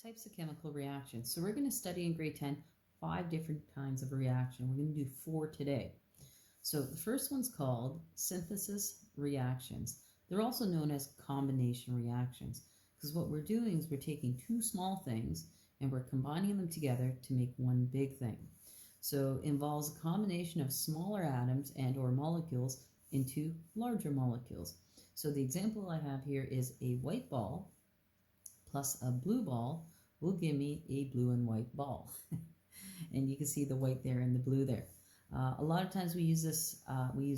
Types of chemical reactions. So we're going to study in grade 10 5 different kinds of reaction. We're going to do 4 today. So the first one's called synthesis reactions. They're also known as combination reactions because what we're doing is we're taking two small things and we're combining them together to make one big thing. So it involves a combination of smaller atoms and or molecules into larger molecules. So the example I have here is a white ball plus a blue ball will give me a blue and white ball. And you can see the white there and the blue there. A lot of times we use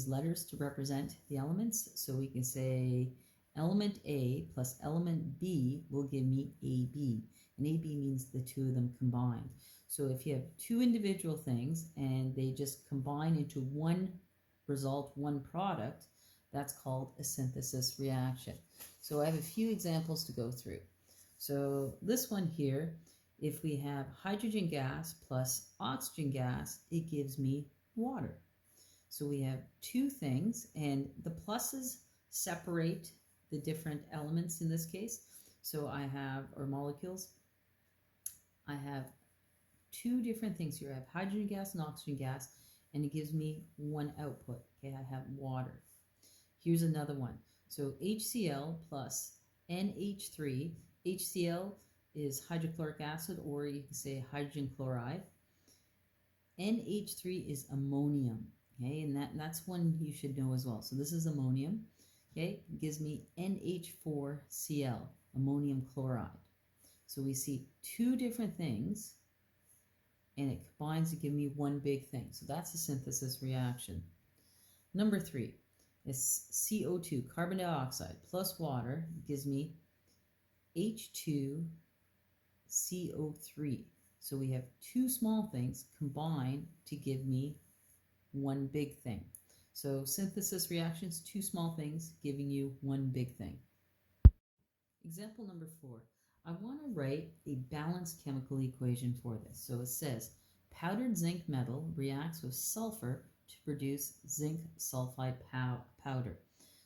letters to represent the elements. So we can say element A plus element B will give me AB. And AB means the two of them combined. So if you have two individual things and they just combine into one result, one product, that's called a synthesis reaction. So I have a few examples to go through. So this one here, if we have hydrogen gas plus oxygen gas, it gives me water. So we have two things, and the pluses separate the different elements in this case. So I have, or molecules, I have two different things here. I have hydrogen gas and oxygen gas, and it gives me one output. Okay, I have water. Here's another one. So HCl plus NH3. HCl is hydrochloric acid, or you can say hydrogen chloride. NH3 is ammonium, okay, and that's one you should know as well. So this is ammonium, okay, it gives me NH4Cl, ammonium chloride. So we see two different things, and it combines to give me one big thing. So that's a synthesis reaction. Number 3 is CO2, carbon dioxide, plus water gives me H2CO3. So we have two small things combined to give me one big thing. So synthesis reactions, two small things giving you one big thing. Example number 4. I want to write a balanced chemical equation for this. So it says powdered zinc metal reacts with sulfur to produce zinc sulfide powder.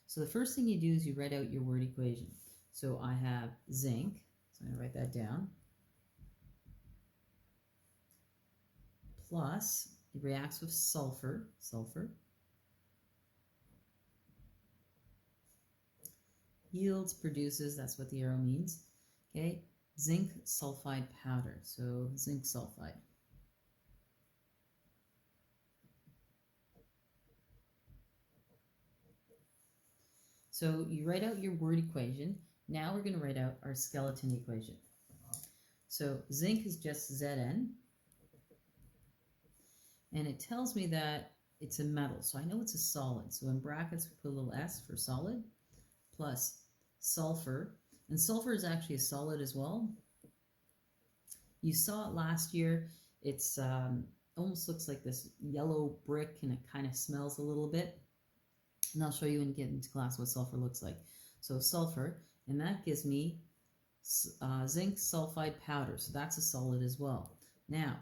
So the first thing you do is you write out your word equation. So I have zinc, so I'm going to write that down, plus it reacts with sulfur, yields, produces, that's what the arrow means, okay, zinc sulfide powder, so zinc sulfide. So you write out your word equation. Now we're going to write out our skeleton equation. So zinc is just Zn, and it tells me that it's a metal, so I know it's a solid. So in brackets we put a little s for solid, plus sulfur, and sulfur is actually a solid as well. You saw it last year. It's almost looks like this yellow brick, and it kind of smells a little bit. And I'll show you when you get into class what sulfur looks like. So sulfur, and that gives me zinc sulfide powder, so that's a solid as well. Now,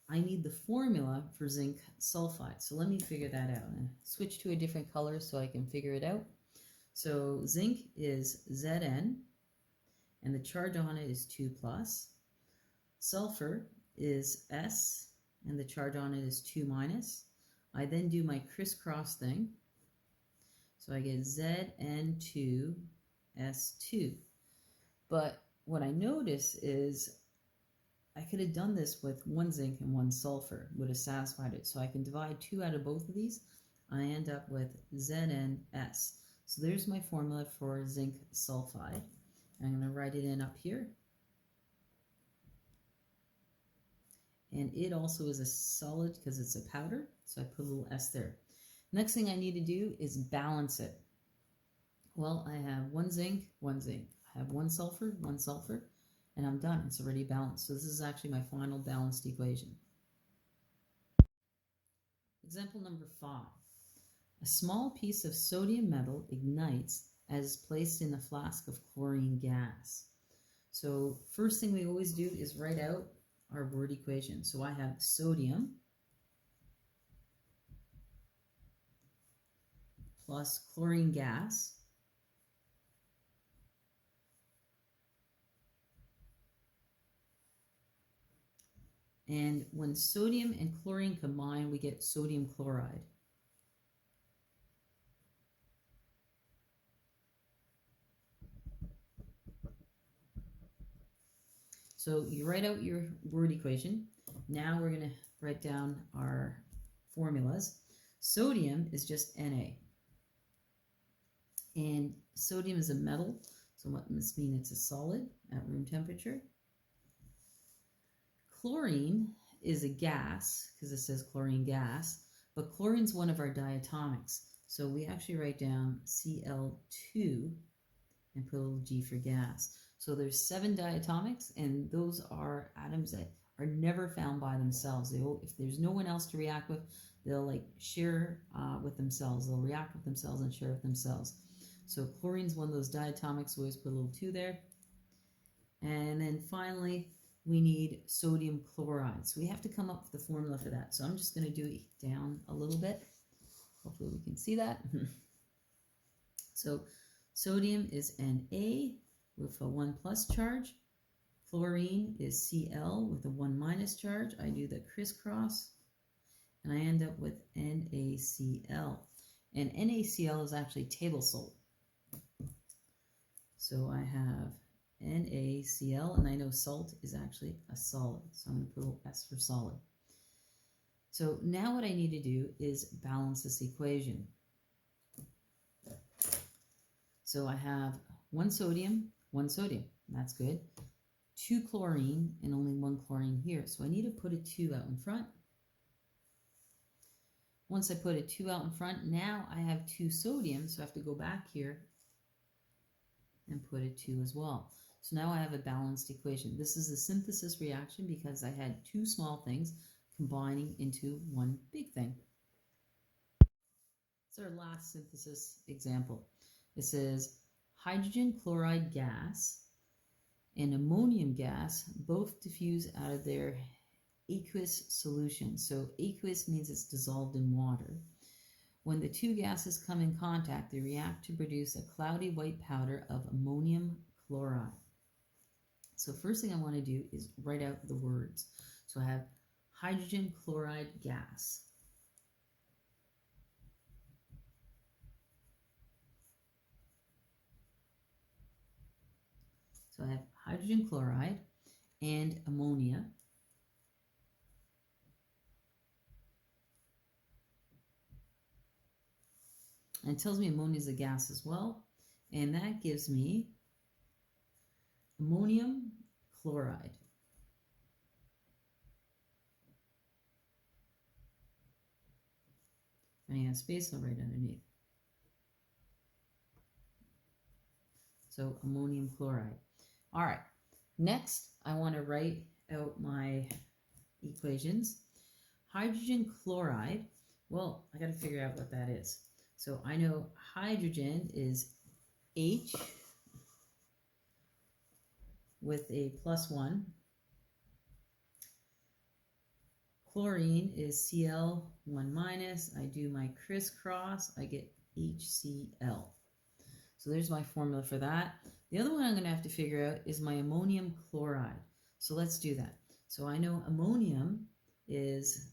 I need the formula for zinc sulfide, so let me figure that out. And switch to a different color so I can figure it out. So zinc is Zn, and the charge on it is 2+. Sulfur is S, and the charge on it is 2-. I then do my crisscross thing. So I get Zn2S2. But what I notice is I could have done this with one zinc and one sulfur, would have satisfied it. So I can divide 2 out of both of these. I end up with ZnS. So there's my formula for zinc sulfide. I'm going to write it in up here. And it also is a solid because it's a powder, so I put a little S there. Next thing I need to do is balance it. Well, I have one zinc, I have one sulfur, and I'm done. It's already balanced. So this is actually my final balanced equation. Example number 5. A small piece of sodium metal ignites as placed in a flask of chlorine gas. So first thing we always do is write out our word equation. So I have sodium plus chlorine gas And when sodium and chlorine combine, we get sodium chloride. So you write out your word equation. Now we're going to write down our formulas. Sodium is just Na. And sodium is a metal, so what must mean it's a solid at room temperature. Chlorine is a gas, because it says chlorine gas, but chlorine's one of our diatomics. So we actually write down Cl2 and put a little G for gas. So there's 7 diatomics, and those are atoms that are never found by themselves. If there's no one else to react with, they'll like share with themselves. They'll react with themselves and share with themselves. So chlorine's one of those diatomics, so we always put a little 2 there. And then finally, we need sodium chloride. So we have to come up with the formula for that. So I'm just going to do it down a little bit. Hopefully we can see that. So sodium is Na with a 1 plus charge. Chlorine is Cl with a 1 minus charge. I do the crisscross, and I end up with NaCl. And NaCl is actually table salt. So I have NaCl, and I know salt is actually a solid. So I'm going to put a little S for solid. So now what I need to do is balance this equation. So I have 1 sodium, 1 sodium. That's good. 2 chlorine, and only 1 chlorine here. So I need to put a 2 out in front. Once I put a 2 out in front, now I have 2 sodium, so I have to go back here and put a 2 as well. So now I have a balanced equation. This is a synthesis reaction because I had 2 small things combining into one big thing. It's our last synthesis example. It says hydrogen chloride gas and ammonium gas both diffuse out of their aqueous solution. So aqueous means it's dissolved in water. When the 2 gases come in contact, they react to produce a cloudy white powder of ammonium chloride. So first thing I want to do is write out the words. So I have hydrogen chloride gas. So I have hydrogen chloride and ammonia. And it tells me ammonia is a gas as well. And that gives me ammonium chloride. Running out of space, I'll write underneath. So ammonium chloride. All right, next I want to write out my equations. Hydrogen chloride, well, I got to figure out what that is. So I know hydrogen is H with a +1. Chlorine is Cl 1 minus. I do my crisscross, I get HCl. So there's my formula for that. The other one I'm going to have to figure out is my ammonium chloride. So let's do that. So I know ammonium is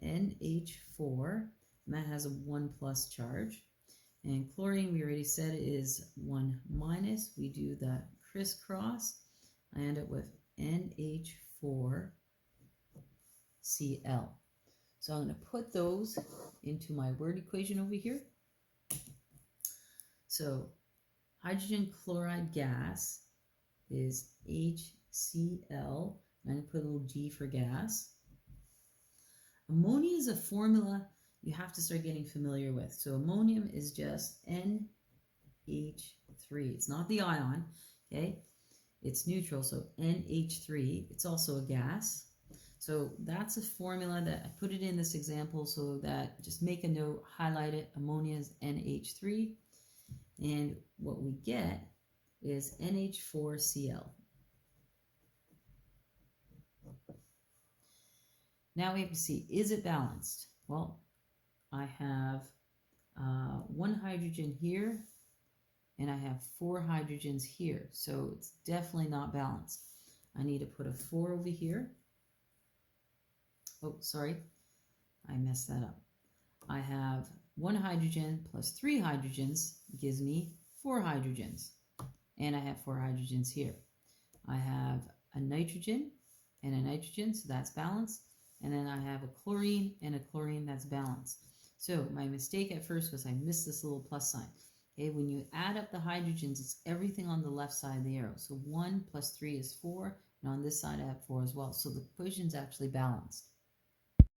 NH4, and that has a 1 plus charge. And chlorine, we already said, is 1 minus. We do the crisscross. I end up with NH4Cl. So I'm going to put those into my word equation over here. So hydrogen chloride gas is HCl. I'm going to put a little G for gas. Ammonia is a formula you have to start getting familiar with. So ammonium is just NH3. It's not the ion, okay? It's neutral, so NH3. It's also a gas. So that's a formula that I put it in this example so that just make a note, highlight it. Ammonia is NH3. And what we get is NH4Cl. Now we have to see, is it balanced? Well, I have 1 hydrogen here, and I have 4 hydrogens here. So it's definitely not balanced. I need to put a 4 over here. oh, sorry, I messed that up. I have 1 hydrogen plus 3 hydrogens gives me 4 hydrogens. And I have 4 hydrogens here. I have a nitrogen and a nitrogen, so that's balanced. And then I have a chlorine and a chlorine, that's balanced. So my mistake at first was I missed this little plus sign. Okay, when you add up the hydrogens, it's everything on the left side of the arrow. So 1 plus 3 is 4, and on this side I have 4 as well. So the equation's actually balanced.